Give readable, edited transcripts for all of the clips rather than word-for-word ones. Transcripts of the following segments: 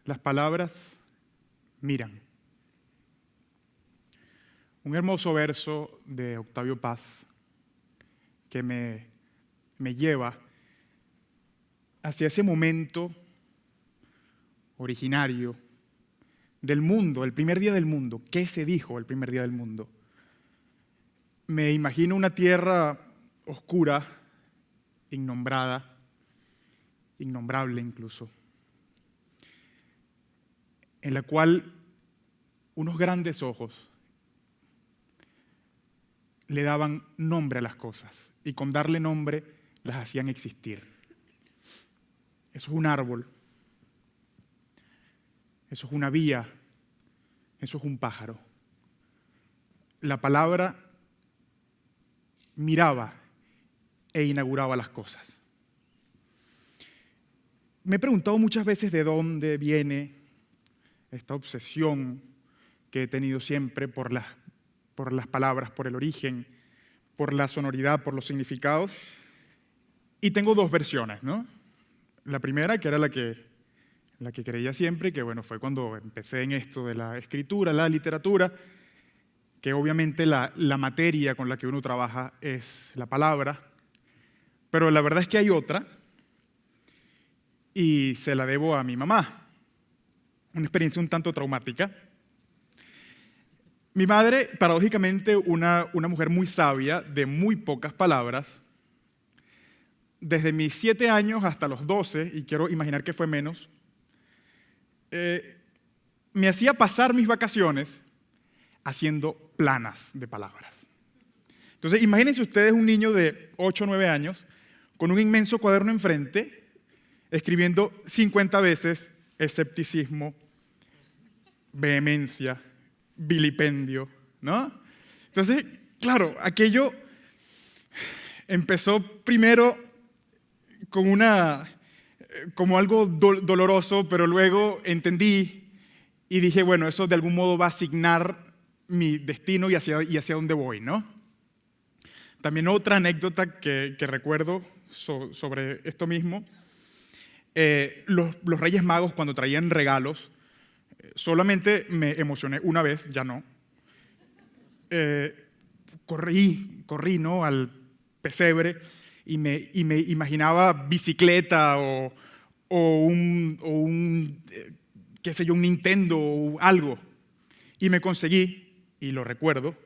Las palabras miran. Un hermoso verso de Octavio Paz que me lleva hacia ese momento originario del mundo, el primer día del mundo. ¿Qué se dijo el primer día del mundo? Me imagino una tierra oscura, innombrada, innombrable incluso, en la cual unos grandes ojos le daban nombre a las cosas y con darle nombre las hacían existir. Eso es un árbol, eso es una vía, eso es un pájaro. La palabra miraba e inauguraba las cosas. Me he preguntado muchas veces de dónde viene esta obsesión que he tenido siempre por las palabras, por el origen, por la sonoridad, por los significados. Y tengo dos versiones, ¿no? La primera, que era la que creía siempre, que bueno, fue cuando empecé en esto de la escritura, la literatura, que obviamente la materia con la que uno trabaja es la palabra, pero la verdad es que hay otra, y se la debo a mi mamá. Una experiencia un tanto traumática. Mi madre, paradójicamente, una mujer muy sabia, de muy pocas palabras, desde mis 7 años hasta los 12, y quiero imaginar que fue menos, me hacía pasar mis vacaciones haciendo planas de palabras. Entonces, imagínense ustedes un niño de 8 o 9 años con un inmenso cuaderno enfrente, escribiendo 50 veces escepticismo, vehemencia, vilipendio, ¿no? Entonces, claro, aquello empezó primero como algo doloroso, pero luego entendí y dije, bueno, eso de algún modo va a asignar mi destino y hacia dónde voy, ¿no? También otra anécdota que recuerdo sobre esto mismo, los Reyes Magos cuando traían regalos, solamente me emocioné una vez, ya no. Corrí, ¿no?, al pesebre y me imaginaba bicicleta o un qué sé yo, un Nintendo o algo. Y me conseguí, y lo recuerdo,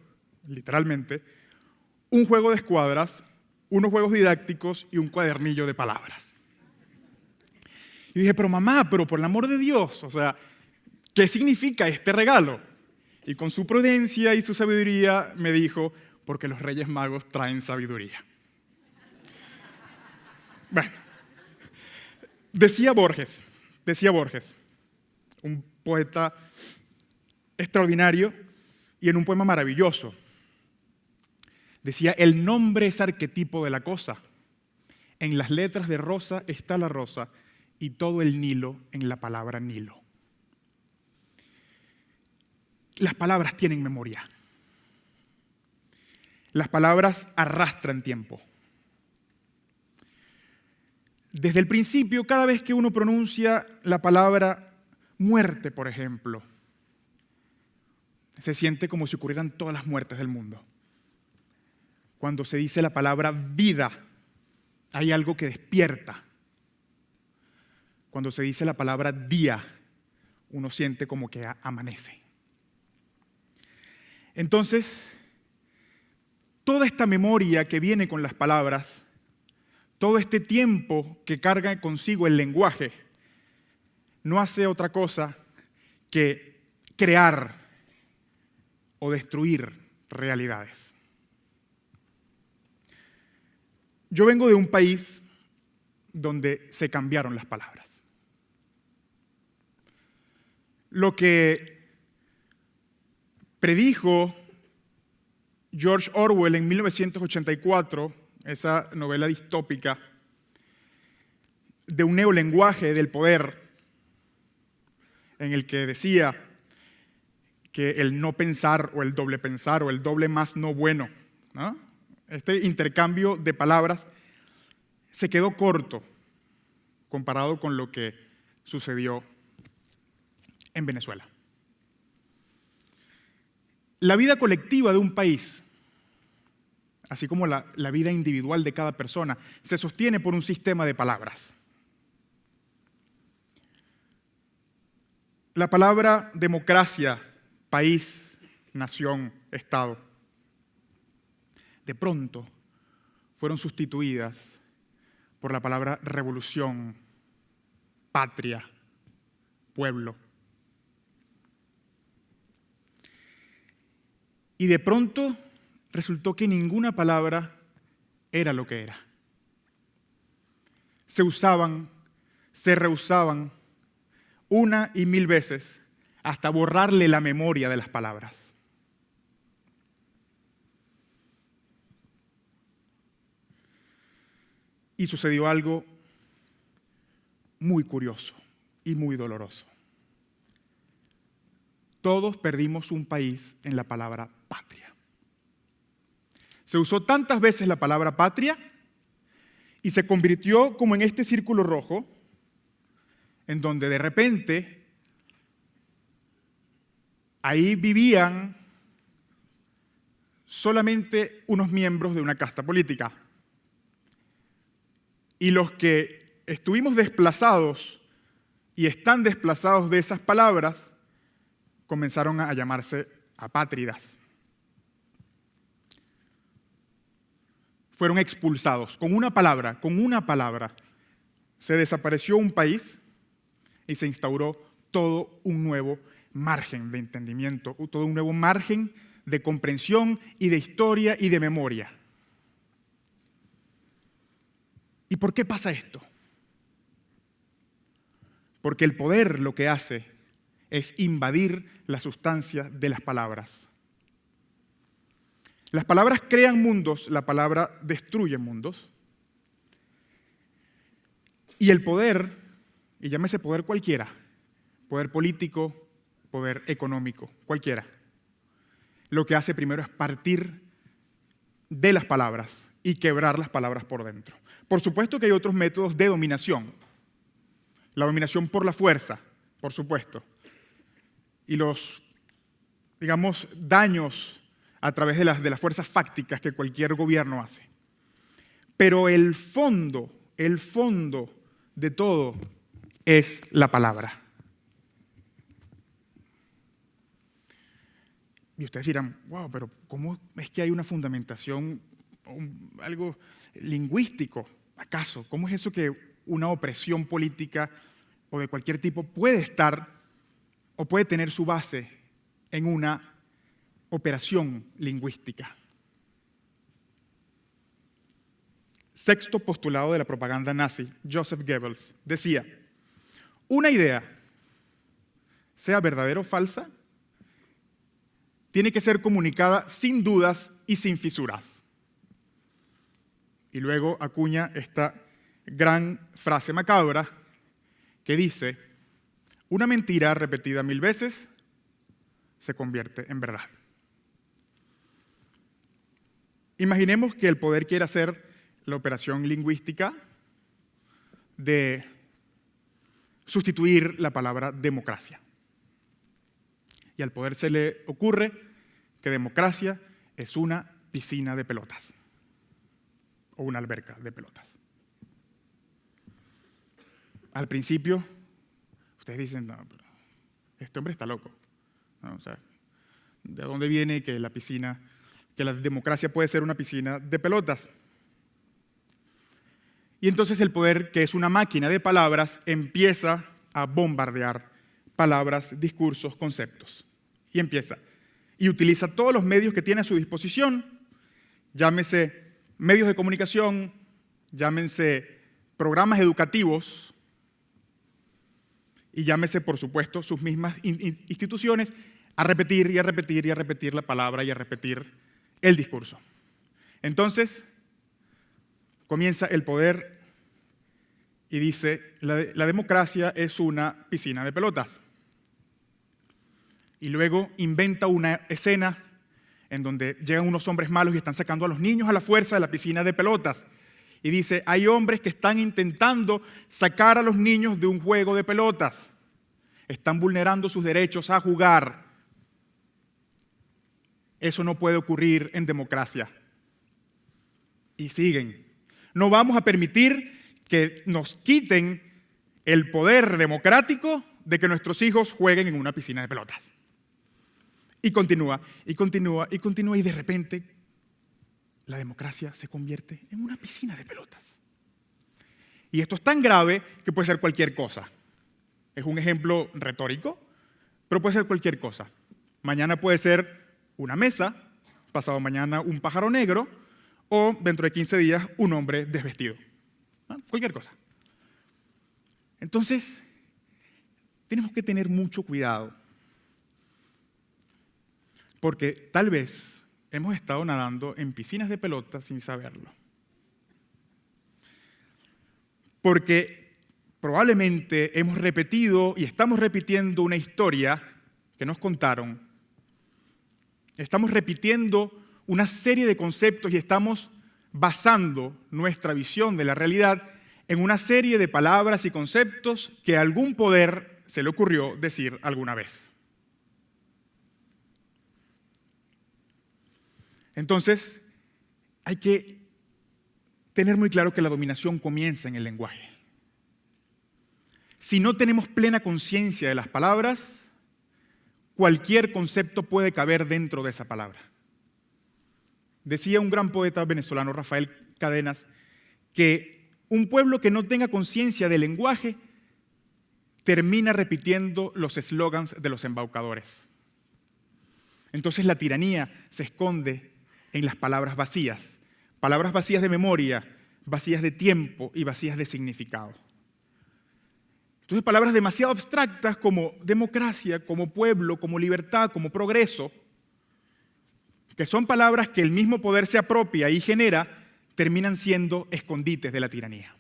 literalmente, un juego de escuadras, unos juegos didácticos y un cuadernillo de palabras. Y dije, pero mamá, pero por el amor de Dios, o sea, ¿qué significa este regalo? Y con su prudencia y su sabiduría me dijo, porque los Reyes Magos traen sabiduría. Bueno, decía Borges, un poeta extraordinario y en un poema maravilloso. Decía, el nombre es arquetipo de la cosa. En las letras de rosa está la rosa y todo el Nilo en la palabra Nilo. Las palabras tienen memoria. Las palabras arrastran tiempo. Desde el principio, cada vez que uno pronuncia la palabra muerte, por ejemplo, se siente como si ocurrieran todas las muertes del mundo. Cuando se dice la palabra vida, hay algo que despierta. Cuando se dice la palabra día, uno siente como que amanece. Entonces, toda esta memoria que viene con las palabras, todo este tiempo que carga consigo el lenguaje, no hace otra cosa que crear o destruir realidades. Yo vengo de un país donde se cambiaron las palabras. Lo que predijo George Orwell en 1984, esa novela distópica de un neolenguaje del poder, en el que decía que el no pensar o el doble pensar o el doble más no bueno, ¿no? Este intercambio de palabras se quedó corto comparado con lo que sucedió en Venezuela. La vida colectiva de un país, así como la vida individual de cada persona, se sostiene por un sistema de palabras. La palabra democracia, país, nación, Estado, de pronto fueron sustituidas por la palabra revolución, patria, pueblo. Y de pronto resultó que ninguna palabra era lo que era. Se usaban, se reusaban una y mil veces hasta borrarle la memoria de las palabras. Y sucedió algo muy curioso y muy doloroso. Todos perdimos un país en la palabra patria. Se usó tantas veces la palabra patria y se convirtió como en este círculo rojo en donde de repente ahí vivían solamente unos miembros de una casta política. Y los que estuvimos desplazados y están desplazados de esas palabras comenzaron a llamarse apátridas. Fueron expulsados con una palabra. Se desapareció un país y se instauró todo un nuevo margen de entendimiento, todo un nuevo margen de comprensión y de historia y de memoria. ¿Y por qué pasa esto? Porque el poder lo que hace es invadir la sustancia de las palabras. Las palabras crean mundos, la palabra destruye mundos. Y el poder, y llámese poder cualquiera, poder político, poder económico, cualquiera, lo que hace primero es partir de las palabras y quebrar las palabras por dentro. Por supuesto que hay otros métodos de dominación. La dominación por la fuerza, por supuesto. Y los, daños a través de las fuerzas fácticas que cualquier gobierno hace. Pero el fondo de todo es la palabra. Y ustedes dirán, wow, pero ¿cómo es que hay una fundamentación, algo lingüístico? ¿Acaso? ¿Cómo es eso que una opresión política o de cualquier tipo puede estar o puede tener su base en una operación lingüística? Sexto postulado de la propaganda nazi, Joseph Goebbels, decía: una idea, sea verdadera o falsa, tiene que ser comunicada sin dudas y sin fisuras. Y luego acuña esta gran frase macabra que dice: una mentira repetida 1000 veces se convierte en verdad. Imaginemos que el poder quiere hacer la operación lingüística de sustituir la palabra democracia. Y al poder se le ocurre que democracia es una piscina de pelotas o una alberca de pelotas. Al principio, ustedes dicen, no, pero este hombre está loco. ¿No? O sea, ¿de dónde viene que la democracia puede ser una piscina de pelotas? Y entonces el poder, que es una máquina de palabras, empieza a bombardear palabras, discursos, conceptos. Y utiliza todos los medios que tiene a su disposición, llámese medios de comunicación, llámense programas educativos y llámese, por supuesto, sus mismas instituciones, a repetir y a repetir y a repetir la palabra y a repetir el discurso. Entonces, comienza el poder y dice, la democracia es una piscina de pelotas. Y luego inventa una escena en donde llegan unos hombres malos y están sacando a los niños a la fuerza de la piscina de pelotas. Y dice, hay hombres que están intentando sacar a los niños de un juego de pelotas. están vulnerando sus derechos a jugar. Eso no puede ocurrir en democracia. Y siguen. No vamos a permitir que nos quiten el poder democrático de que nuestros hijos jueguen en una piscina de pelotas. Y continúa, y continúa, y continúa, y de repente la democracia se convierte en una piscina de pelotas. Y esto es tan grave que puede ser cualquier cosa. Es un ejemplo retórico, pero puede ser cualquier cosa. Mañana puede ser una mesa, pasado mañana un pájaro negro, o dentro de 15 días un hombre desvestido. ¿No? Cualquier cosa. Entonces, tenemos que tener mucho cuidado, porque tal vez hemos estado nadando en piscinas de pelotas sin saberlo. Porque probablemente hemos repetido y estamos repitiendo una historia que nos contaron. Estamos repitiendo una serie de conceptos y estamos basando nuestra visión de la realidad en una serie de palabras y conceptos que a algún poder se le ocurrió decir alguna vez. Entonces, hay que tener muy claro que la dominación comienza en el lenguaje. Si no tenemos plena conciencia de las palabras, cualquier concepto puede caber dentro de esa palabra. Decía un gran poeta venezolano, Rafael Cadenas, que un pueblo que no tenga conciencia del lenguaje termina repitiendo los eslogans de los embaucadores. Entonces la tiranía se esconde en las palabras vacías de memoria, vacías de tiempo y vacías de significado. Entonces palabras demasiado abstractas como democracia, como pueblo, como libertad, como progreso, que son palabras que el mismo poder se apropia y genera, terminan siendo escondites de la tiranía.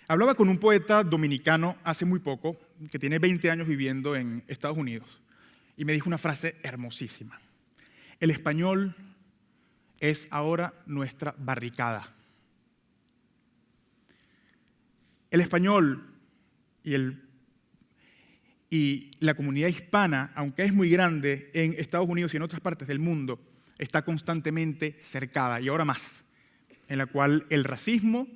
Hablaba con un poeta dominicano hace muy poco, que tiene 20 años viviendo en Estados Unidos, y me dijo una frase hermosísima. El español es ahora nuestra barricada. El español y la comunidad hispana, aunque es muy grande en Estados Unidos y en otras partes del mundo, está constantemente cercada, y ahora más, en la cual el racismo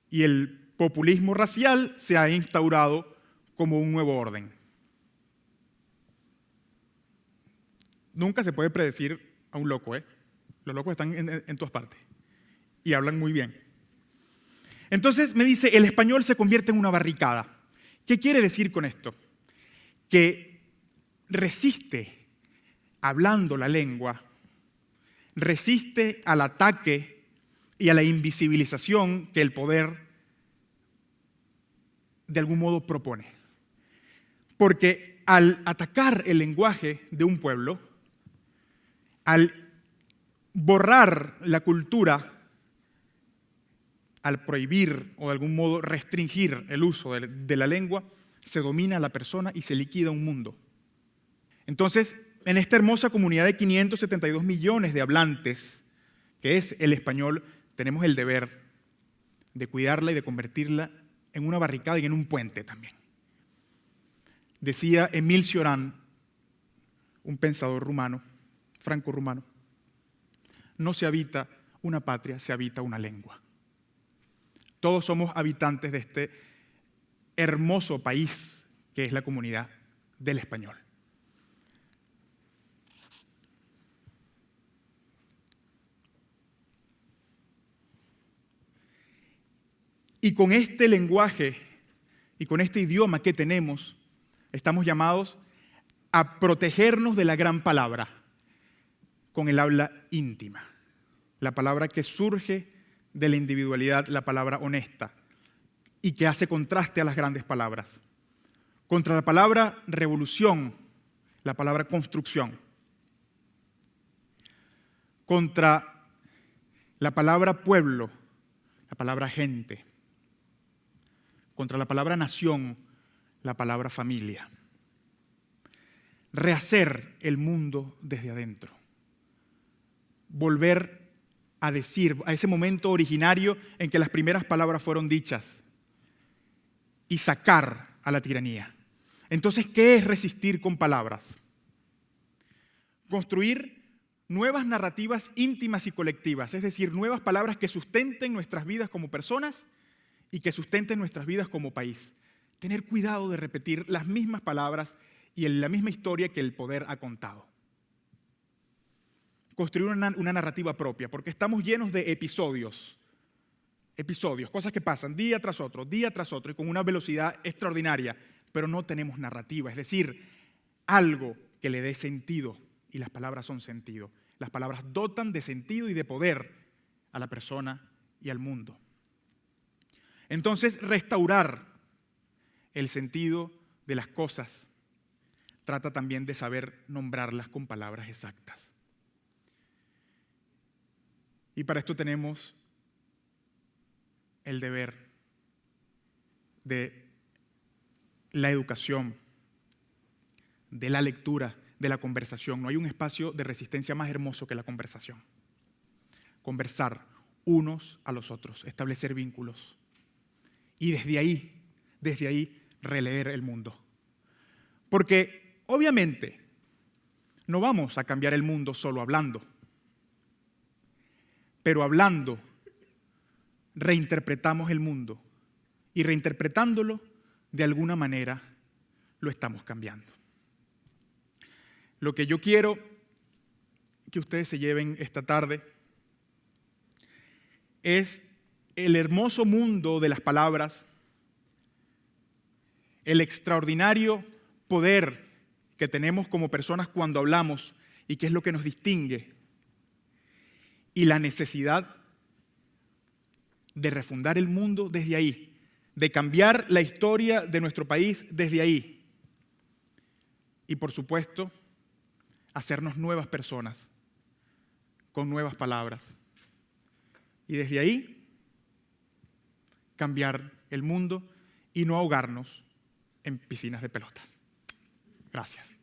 y el populismo racial se ha instaurado como un nuevo orden. Nunca se puede predecir a un loco, ¿eh? Los locos están en todas partes y hablan muy bien. Entonces me dice, el español se convierte en una barricada. ¿Qué quiere decir con esto? Que resiste, hablando la lengua, resiste al ataque y a la invisibilización que el poder de algún modo propone. Porque al atacar el lenguaje de un pueblo, al borrar la cultura, al prohibir o de algún modo restringir el uso de la lengua, se domina a la persona y se liquida un mundo. Entonces, en esta hermosa comunidad de 572 millones de hablantes, que es el español, tenemos el deber de cuidarla y de convertirla en una barricada y en un puente también. Decía Émile Cioran, un pensador rumano, franco-rumano, no se habita una patria, se habita una lengua. Todos somos habitantes de este hermoso país que es la comunidad del español. Y con este lenguaje y con este idioma que tenemos, estamos llamados a protegernos de la gran palabra con el habla íntima, la palabra que surge de la individualidad, la palabra honesta, y que hace contraste a las grandes palabras. Contra la palabra revolución, la palabra construcción. Contra la palabra pueblo, la palabra gente. Contra la palabra nación, la palabra familia. Rehacer el mundo desde adentro. Volver a decir, a ese momento originario en que las primeras palabras fueron dichas, y sacar a la tiranía. Entonces, ¿qué es resistir con palabras? Construir nuevas narrativas íntimas y colectivas, es decir, nuevas palabras que sustenten nuestras vidas como personas y que sustenten nuestras vidas como país. Tener cuidado de repetir las mismas palabras y la misma historia que el poder ha contado. Construir una narrativa propia, porque estamos llenos de episodios, cosas que pasan día tras otro y con una velocidad extraordinaria, pero no tenemos narrativa, es decir, algo que le dé sentido, y las palabras son sentido. Las palabras dotan de sentido y de poder a la persona y al mundo. Entonces, restaurar el sentido de las cosas trata también de saber nombrarlas con palabras exactas. Y para esto tenemos el deber de la educación, de la lectura, de la conversación. No hay un espacio de resistencia más hermoso que la conversación. Conversar unos a los otros, establecer vínculos. Y desde ahí, releer el mundo. Porque obviamente no vamos a cambiar el mundo solo hablando. Pero hablando, reinterpretamos el mundo. Y reinterpretándolo, de alguna manera, lo estamos cambiando. Lo que yo quiero que ustedes se lleven esta tarde es el hermoso mundo de las palabras, el extraordinario poder que tenemos como personas cuando hablamos y que es lo que nos distingue, y la necesidad de refundar el mundo desde ahí, de cambiar la historia de nuestro país desde ahí y, por supuesto, hacernos nuevas personas con nuevas palabras y desde ahí cambiar el mundo y no ahogarnos en piscinas de pelotas. Gracias.